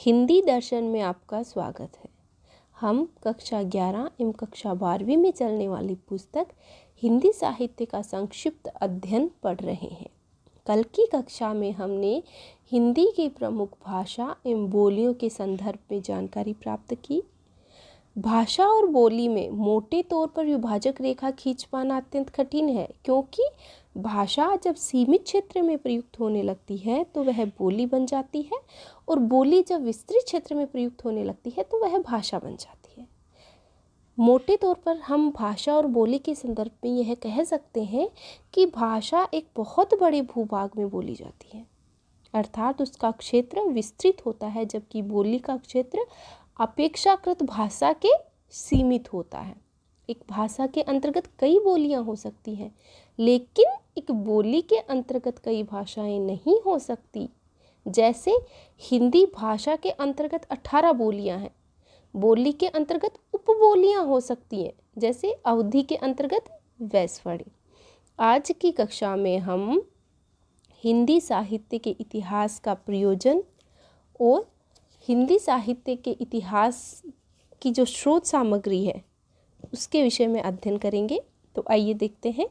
हिंदी दर्शन में आपका स्वागत है। हम कक्षा 11 एवं कक्षा 12वीं में चलने वाली पुस्तक हिंदी साहित्य का संक्षिप्त अध्ययन पढ़ रहे हैं। कल की कक्षा में हमने हिंदी की प्रमुख भाषा एवं बोलियों के संदर्भ में जानकारी प्राप्त की। भाषा और बोली में मोटे तौर पर विभाजक रेखा खींच पाना अत्यंत कठिन है, क्योंकि भाषा जब सीमित क्षेत्र में प्रयुक्त होने लगती है तो वह बोली बन जाती है, और बोली जब विस्तृत क्षेत्र में प्रयुक्त होने लगती है तो वह भाषा बन जाती है। मोटे तौर पर हम भाषा और बोली के संदर्भ में यह कह सकते हैं कि भाषा एक बहुत बड़े भूभाग में बोली जाती है, अर्थात उसका क्षेत्र विस्तृत होता है, जबकि बोली का क्षेत्र अपेक्षाकृत भाषा के सीमित होता है। एक भाषा के अंतर्गत कई बोलियां हो सकती हैं, लेकिन एक बोली के अंतर्गत कई भाषाएं नहीं हो सकती। जैसे हिंदी भाषा के अंतर्गत 18 बोलियां हैं, बोली के अंतर्गत उपबोलियां हो सकती हैं, जैसे अवधी के अंतर्गत वैशवड़ी। आज की कक्षा में हम हिंदी साहित्य के इतिहास का प्रयोजन और हिंदी साहित्य के इतिहास की जो स्रोत सामग्री है उसके विषय में अध्ययन करेंगे। तो आइए देखते हैं।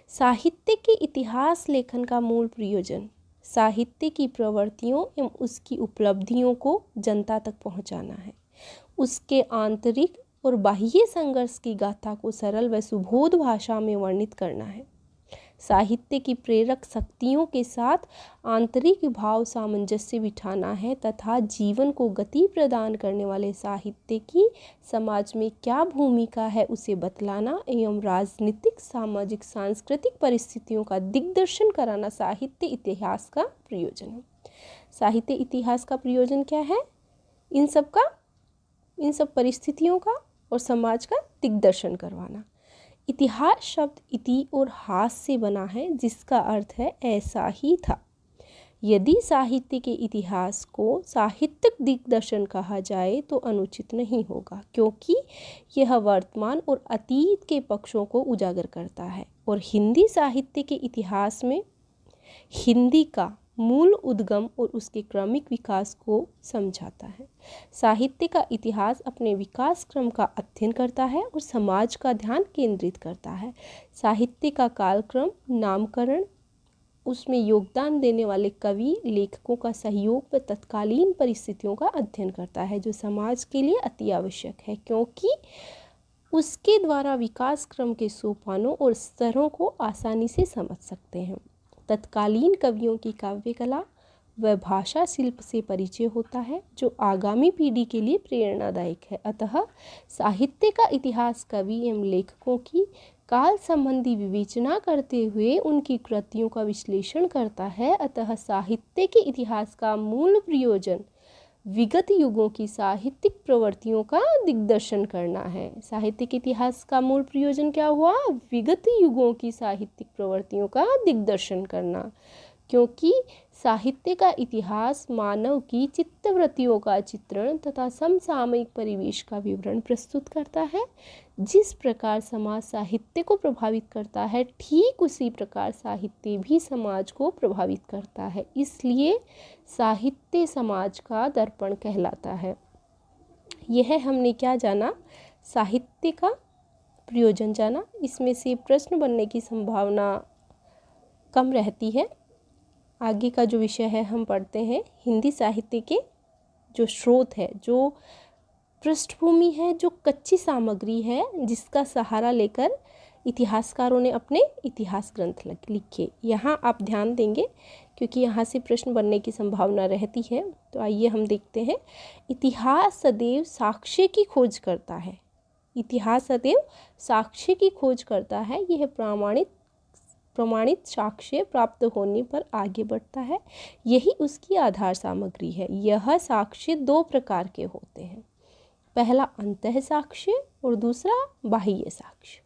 साहित्य के इतिहास लेखन का मूल प्रयोजन साहित्य की प्रवृत्तियों एवं उसकी उपलब्धियों को जनता तक पहुंचाना है। उसके आंतरिक और बाह्य संघर्ष की गाथा को सरल व सुबोध भाषा में वर्णित करना है। साहित्य की प्रेरक शक्तियों के साथ आंतरिक भाव सामंजस्य बिठाना है तथा जीवन को गति प्रदान करने वाले साहित्य की समाज में क्या भूमिका है उसे बतलाना एवं राजनीतिक, सामाजिक, सांस्कृतिक परिस्थितियों का दिग्दर्शन कराना साहित्य इतिहास का प्रयोजन है। साहित्य इतिहास का प्रयोजन क्या है? इन सब परिस्थितियों का और समाज का दिग्दर्शन करवाना। इतिहास शब्द इति और हास से बना है, जिसका अर्थ है ऐसा ही था। यदि साहित्य के इतिहास को साहित्यिक दिग्दर्शन कहा जाए तो अनुचित नहीं होगा, क्योंकि यह वर्तमान और अतीत के पक्षों को उजागर करता है और हिंदी साहित्य के इतिहास में हिंदी का मूल उद्गम और उसके क्रमिक विकास को समझाता है। साहित्य का इतिहास अपने विकास क्रम का अध्ययन करता है और समाज का ध्यान केंद्रित करता है। साहित्य का कालक्रम, नामकरण, उसमें योगदान देने वाले कवि लेखकों का सहयोग व तत्कालीन परिस्थितियों का अध्ययन करता है, जो समाज के लिए अति आवश्यक है, क्योंकि उसके द्वारा विकास क्रम के सोपानों और स्तरों को आसानी से समझ सकते हैं। तत्कालीन कवियों की काव्य कला व भाषा शिल्प से परिचय होता है, जो आगामी पीढ़ी के लिए प्रेरणादायक है। अतः साहित्य का इतिहास कवि एवं लेखकों की काल संबंधी विवेचना करते हुए उनकी कृतियों का विश्लेषण करता है। अतः साहित्य के इतिहास का मूल प्रयोजन विगत युगों की साहित्यिक प्रवृत्तियों का दिग्दर्शन करना है। साहित्य के इतिहास का मूल प्रयोजन क्या हुआ? विगत युगों की साहित्यिक प्रवृत्तियों का दिग्दर्शन करना, क्योंकि साहित्य का इतिहास मानव की चित्तवृत्तियों का चित्रण तथा समसामयिक परिवेश का विवरण प्रस्तुत करता है। जिस प्रकार समाज साहित्य को प्रभावित करता है, ठीक उसी प्रकार साहित्य भी समाज को प्रभावित करता है। इसलिए साहित्य समाज का दर्पण कहलाता है। यह हमने क्या जाना? साहित्य का प्रयोजन जाना। इसमें से प्रश्न बनने की संभावना कम रहती है। आगे का जो विषय है हम पढ़ते हैं हिंदी साहित्य के जो स्रोत है, जो पृष्ठभूमि है, जो कच्ची सामग्री है, जिसका सहारा लेकर इतिहासकारों ने अपने इतिहास ग्रंथ लिखे। यहाँ आप ध्यान देंगे, क्योंकि यहाँ से प्रश्न बनने की संभावना रहती है। तो आइए हम देखते हैं। इतिहास सदैव साक्ष्य की खोज करता है। इतिहास सदैव साक्ष्य की खोज करता है। यह प्रमाणित साक्ष्य प्राप्त होने पर आगे बढ़ता है। यही उसकी आधार सामग्री है। यह साक्ष्य दो प्रकार के होते हैं। पहला अंतः साक्ष्य और दूसरा बाह्य साक्ष्य।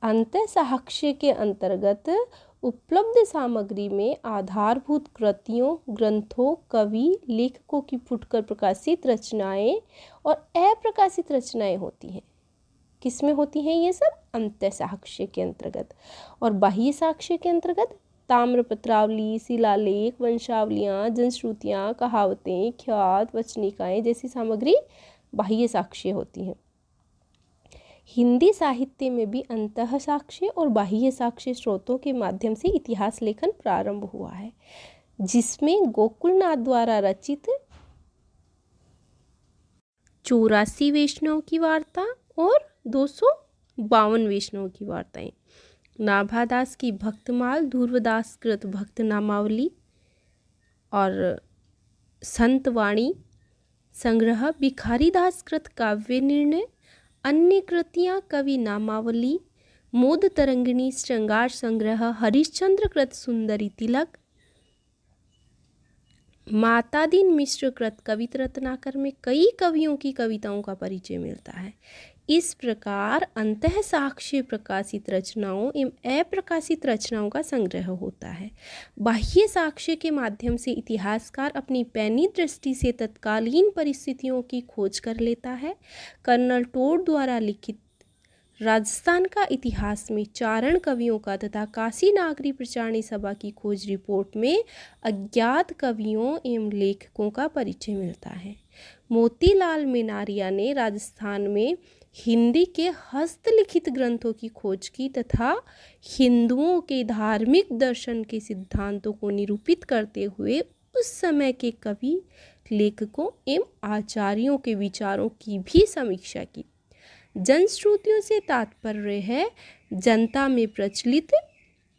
अंतः साक्ष्य के अंतर्गत उपलब्ध सामग्री में आधारभूत कृतियों, ग्रंथों, कवि लेखकों की फुटकर प्रकाशित रचनाएं और अप्रकाशित रचनाएं होती हैं। किसमें होती हैं ये सब? अंतः साक्ष्य के अंतर्गत। और बाह्य साक्ष्य के अंतर्गत ताम्रपत्रावली, शिलालेख, वंशावलियाँ, जनश्रुतियाँ, कहावतें, ख्यात, वचनिकाएँ जैसी सामग्री बाह्य साक्ष्य होती हैं। हिंदी साहित्य में भी अंतः साक्ष्य और बाह्य साक्ष्य स्रोतों के माध्यम से इतिहास लेखन प्रारंभ हुआ है, जिसमें गोकुलनाथ द्वारा रचित 84 वैष्णव की वार्ता और 252 वैष्णव की वार्ताएं, नाभादास की भक्तमाल, ध्रुवदास कृत भक्त नामावली और संतवाणी संग्रह, भिखारीदास कृत काव्य निर्णय, अन्य कृतियाँ, कवि नामावली, मोद तरंगिणी श्रृंगार संग्रह, हरिश्चंद्र कृत सुंदरी तिलक, मातादीन मिश्र कृत कवित रत्नाकर में कई कवियों की कविताओं का परिचय मिलता है। इस प्रकार अंतः साक्ष्य प्रकाशित रचनाओं एवं अप्रकाशित रचनाओं का संग्रह होता है। बाह्य साक्ष्य के माध्यम से इतिहासकार अपनी पैनी दृष्टि से तत्कालीन परिस्थितियों की खोज कर लेता है। कर्नल टोड द्वारा लिखित राजस्थान का इतिहास में चारण कवियों का तथा काशी नागरी प्रचारणी सभा की खोज रिपोर्ट में अज्ञात कवियों एवं लेखकों का परिचय मिलता है। मोतीलाल मेनारिया ने राजस्थान में हिंदी के हस्तलिखित ग्रंथों की खोज की तथा हिंदुओं के धार्मिक दर्शन के सिद्धांतों को निरूपित करते हुए उस समय के कवि, लेखकों एवं आचार्यों के विचारों की भी समीक्षा की। जनश्रुतियों से तात्पर्य है जनता में प्रचलित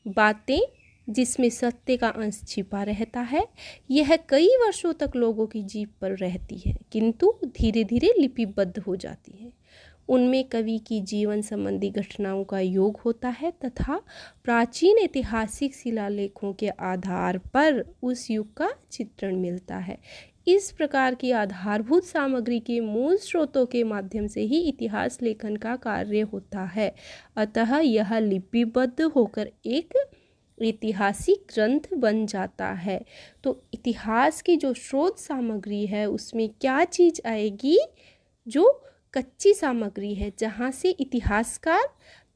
बातें जिसमें सत्य का अंश छिपा रहता है। यह कई वर्षों तक लोगों की जीभ पर रहती है किंतु धीरे धीरे लिपिबद्ध हो जाती है। उनमें कवि की जीवन संबंधी घटनाओं का योग होता है तथा प्राचीन ऐतिहासिक शिलालेखों के आधार पर उस युग का चित्रण मिलता है। इस प्रकार की आधारभूत सामग्री के मूल स्रोतों के माध्यम से ही इतिहास लेखन का कार्य होता है। अतः यह लिपिबद्ध होकर एक ऐतिहासिक ग्रंथ बन जाता है। तो इतिहास की जो स्रोत सामग्री है उसमें क्या चीज़ आएगी? जो कच्ची सामग्री है, जहाँ से इतिहासकार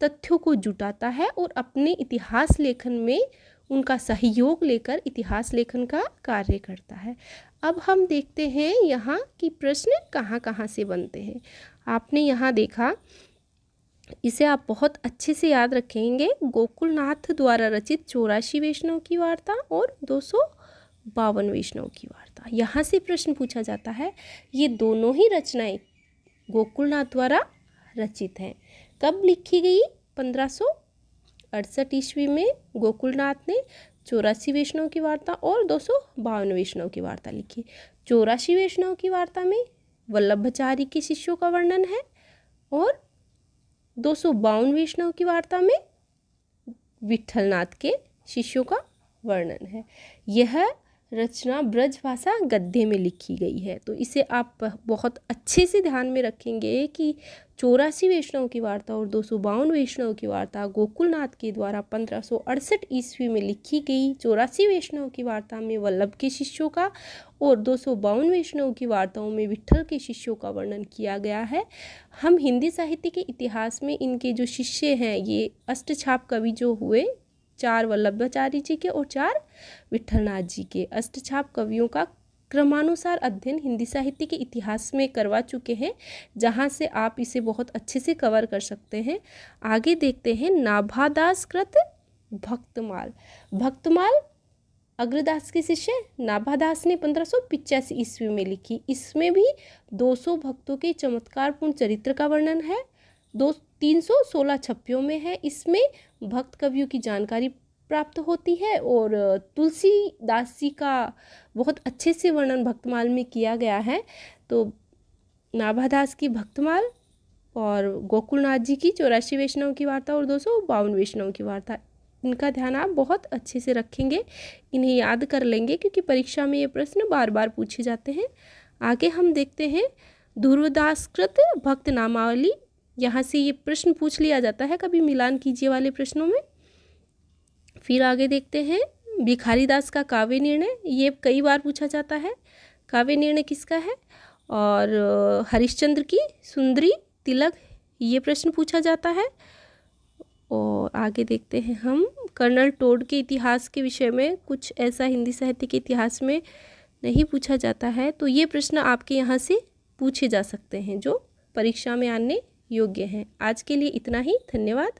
तथ्यों को जुटाता है और अपने इतिहास लेखन में उनका सहयोग लेकर इतिहास लेखन का कार्य करता है। अब हम देखते हैं यहाँ कि प्रश्न कहाँ कहाँ से बनते हैं। आपने यहाँ देखा, इसे आप बहुत अच्छे से याद रखेंगे। गोकुलनाथ द्वारा रचित 84 वैष्णव की वार्ता और 252 वैष्णव की वार्ता, यहाँ से प्रश्न पूछा जाता है। ये दोनों ही रचनाएं गोकुलनाथ द्वारा रचित हैं। कब लिखी गई? 1568 ईस्वी में गोकुलनाथ ने 84 वैष्णव की वार्ता और 252 वैष्णव की वार्ता लिखी। 84 वैष्णव की वार्ता में वल्लभाचार्य के शिष्यों का वर्णन है और 252 वैष्णव की वार्ता में विट्ठलनाथ के शिष्यों का वर्णन है। यह रचना ब्रजभाषा गद्य में लिखी गई है। तो इसे आप बहुत अच्छे से ध्यान में रखेंगे कि 84 वैष्णव की वार्ता और 252 वैष्णव की वार्ता गोकुलनाथ के द्वारा 1568 ईस्वी में लिखी गई। 84 वैष्णव की वार्ता में वल्लभ के शिष्यों का और 252 वैष्णव की वार्ताओं में विट्ठल के शिष्यों का वर्णन किया गया है। हम हिंदी साहित्य के इतिहास में इनके जो शिष्य हैं, ये अष्टछाप कवि जो हुए, 4 वल्लभाचार्य जी के और 4 विट्ठलनाथ जी के, अष्टछाप कवियों का क्रमानुसार अध्ययन हिंदी साहित्य के इतिहास में करवा चुके हैं, जहां से आप इसे बहुत अच्छे से कवर कर सकते हैं। आगे देखते हैं नाभादास कृत भक्तमाल। भक्तमाल अग्रदास के शिष्य नाभादास ने 1585 ईस्वी में लिखी। इसमें भी 200 भक्तों के चमत्कारपूर्ण चरित्र का वर्णन है। 316 छप्पियों में है। इसमें भक्त कवियों की जानकारी प्राप्त होती है और तुलसीदास जी का बहुत अच्छे से वर्णन भक्तमाल में किया गया है। तो नाभादास की भक्तमाल और गोकुलनाथ जी की 84 वैष्णव की वार्ता और 252 वैष्णव की वार्ता, इनका ध्यान आप बहुत अच्छे से रखेंगे, इन्हें याद कर लेंगे क्योंकि परीक्षा में ये प्रश्न बार बार पूछे जाते हैं। आगे हम देखते हैं ध्रुवदास कृत भक्त नामावली। यहाँ से ये प्रश्न पूछ लिया जाता है, कभी मिलान कीजिए वाले प्रश्नों में। फिर आगे देखते हैं भिखारीदास का काव्य निर्णय, ये कई बार पूछा जाता है, काव्य निर्णय किसका है। और हरिश्चंद्र की सुंदरी तिलक, ये प्रश्न पूछा जाता है। और आगे देखते हैं हम कर्नल टोड के इतिहास के विषय में कुछ ऐसा हिंदी साहित्य के इतिहास में नहीं पूछा जाता है, तो ये प्रश्न आपके यहाँ से पूछे जा सकते हैं जो परीक्षा में आने योग्य हैं। आज के लिए इतना ही, धन्यवाद।